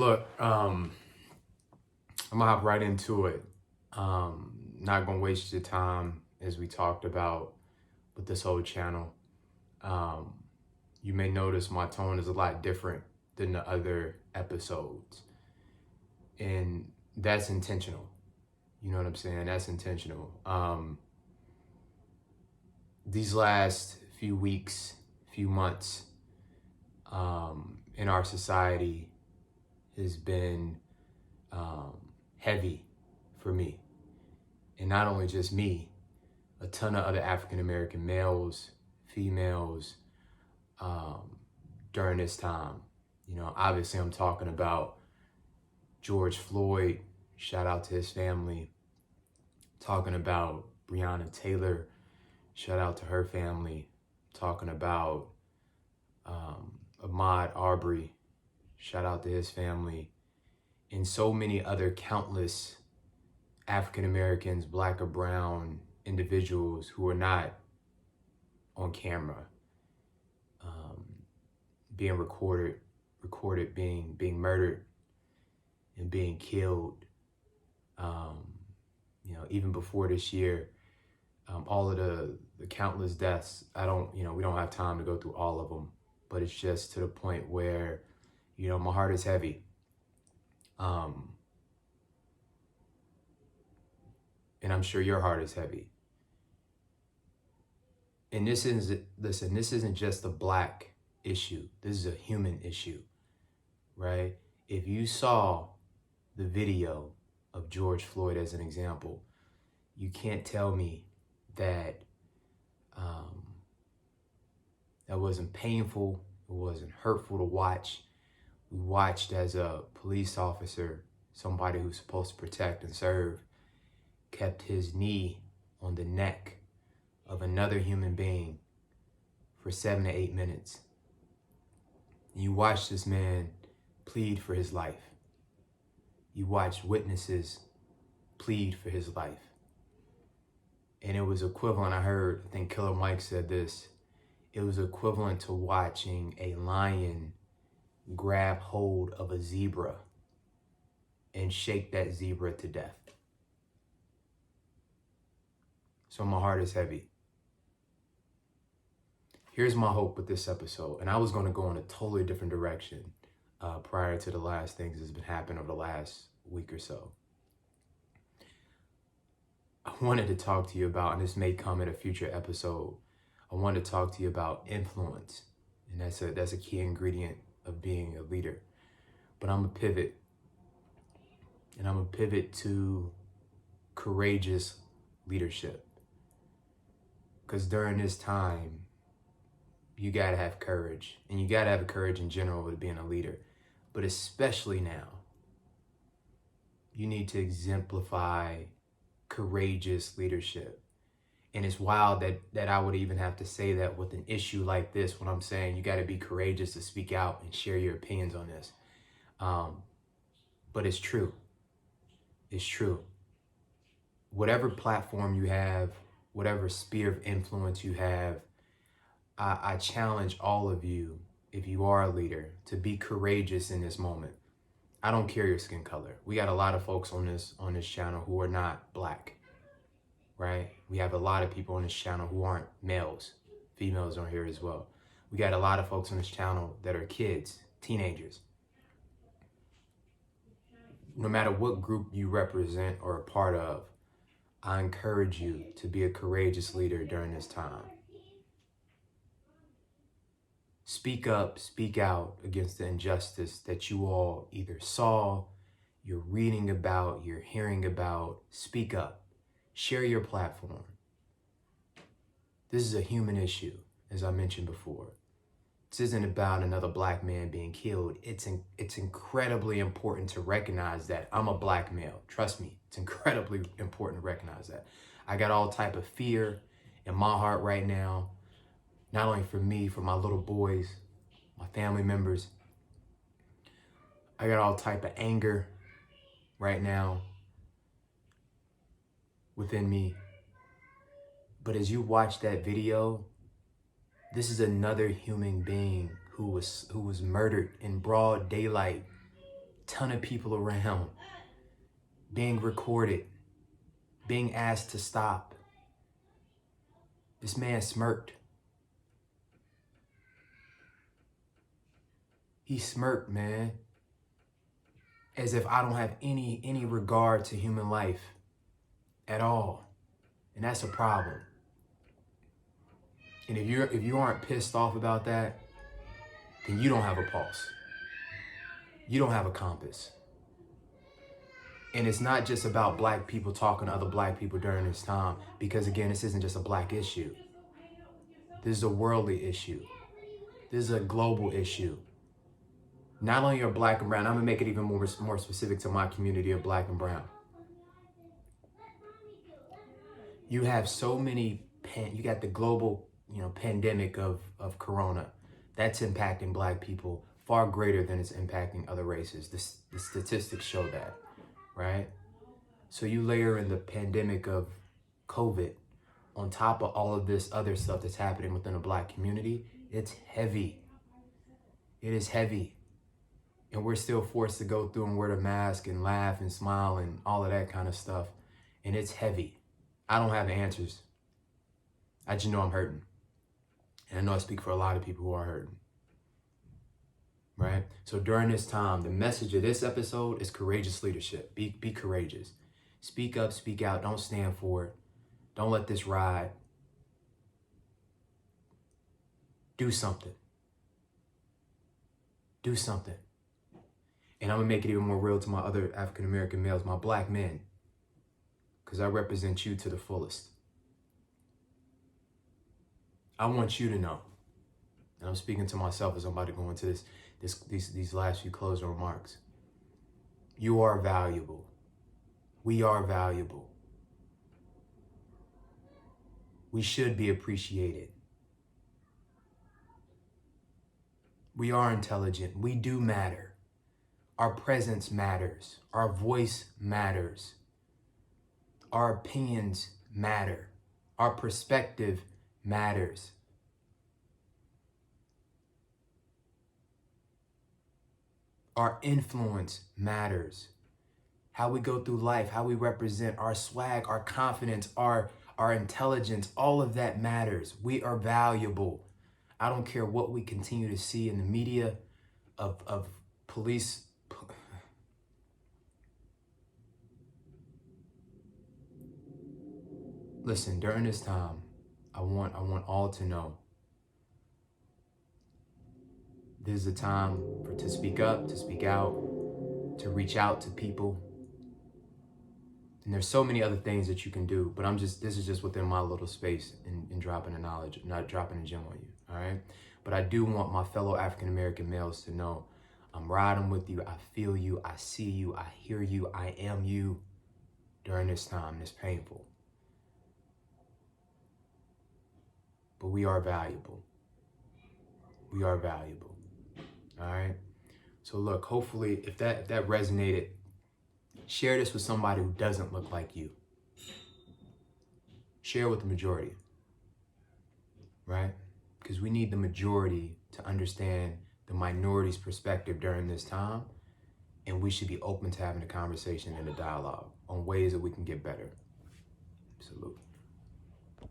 look, I'm gonna hop right into it. Not gonna waste your time as we talked about with this whole channel. Um, you may notice my tone is a lot different than the other episodes, and that's intentional. You know what I'm saying? That's intentional. These last few weeks, few months, in our society has been heavy for me. And not only just me, a ton of other African American males, females, during this time. You know, obviously I'm talking about George Floyd, shout out to his family. Talking about Breonna Taylor, shout out to her family. Talking about Ahmaud Arbery, shout out to his family. And so many other countless African Americans, black or brown individuals who are not on camera, being recorded, being murdered and being killed. You know, even before this year, all of the countless deaths, we don't have time to go through all of them, but it's just to the point where, my heart is heavy. And I'm sure your heart is heavy. And this isn't just a black issue. This is a human issue, right? If you saw the video of George Floyd as an example, you can't tell me that that wasn't painful, it wasn't hurtful to watch. We watched as a police officer, somebody who's supposed to protect and serve, kept his knee on the neck of another human being for 7 to 8 minutes. You watch this man plead for his life. You watch witnesses plead for his life. And it was equivalent, I think Killer Mike said this, it was equivalent to watching a lion grab hold of a zebra and shake that zebra to death. So my heart is heavy. Here's my hope with this episode. And I was going to go in a totally different direction prior to the last things that's been happening over the last week or so. I wanted to talk to you about, and this may come in a future episode, I wanted to talk to you about influence. And that's a key ingredient of being a leader. But I'm going to pivot. And I'm going to pivot to courageous leadership. Because during this time, you got to have courage. And you got to have courage in general with being a leader. But especially now, you need to exemplify courageous leadership. And it's wild that I would even have to say that with an issue like this, when I'm saying you got to be courageous to speak out and share your opinions on this. But it's true. It's true. Whatever platform you have, whatever sphere of influence you have, I challenge all of you, if you are a leader, to be courageous in this moment. I don't care your skin color. We got a lot of folks on this channel who are not black, right? We have a lot of people on this channel who aren't males. Females are here as well. We got a lot of folks on this channel that are kids, teenagers. No matter what group you represent or a part of, I encourage you to be a courageous leader during this time. Speak up, speak out against the injustice that you all either saw, you're reading about, you're hearing about. Speak up. Share your platform. This is a human issue, as I mentioned before. This isn't about another black man being killed. It's incredibly important to recognize that I'm a black male. Trust me, it's incredibly important to recognize that. I got all type of fear in my heart right now, not only for me, for my little boys, my family members. I got all type of anger right now within me. But as you watch that video, this is another human being who was murdered in broad daylight ton of people around, being recorded, being asked to stop. This man smirked. He smirked, man, as if I don't have any regard to human life at all. And that's a problem. And if you aren't pissed off about that, then you don't have a pulse. You don't have a compass. And it's not just about black people talking to other black people during this time, because again, this isn't just a black issue. This is a worldly issue. This is a global issue. Not only are black and brown, I'm gonna make it even more specific to my community of black and brown. You have so many, you got the global, pandemic of corona. That's impacting black people far greater than it's impacting other races. The statistics show that, right? So you layer in the pandemic of COVID on top of all of this other stuff that's happening within the black community. It's heavy. It is heavy. And we're still forced to go through and wear the mask and laugh and smile and all of that kind of stuff. And it's heavy. I don't have the answers. I just know I'm hurting. And I know I speak for a lot of people who are hurting. Right? So during this time, the message of this episode is courageous leadership. Be courageous. Speak up, speak out. Don't stand for it. Don't let this ride. Do something. Do something. And I'm going to make it even more real to my other African-American males, my black men, because I represent you to the fullest. I want you to know, and I'm speaking to myself as I'm about to go into these last few closing remarks. You are valuable. We are valuable. We should be appreciated. We are intelligent. We do matter. Our presence matters. Our voice matters. Our opinions matter. Our perspective matters. Our influence matters. How we go through life, how we represent, our swag, our confidence, our intelligence, all of that matters. We are valuable. I don't care what we continue to see in the media of police. Listen, during this time, I want all to know this is a time to speak up, to speak out, to reach out to people. And there's so many other things that you can do, but this is just within my little space in dropping the knowledge, not dropping a gem on you, all right? But I do want my fellow African-American males to know I'm riding with you, I feel you, I see you, I hear you, I am you during this time, this painful. But we are valuable. We are valuable, all right? So look, hopefully if that resonated, share this with somebody who doesn't look like you. Share with the majority, right? Because we need the majority to understand the minority's perspective during this time, and we should be open to having a conversation and a dialogue on ways that we can get better. Salute.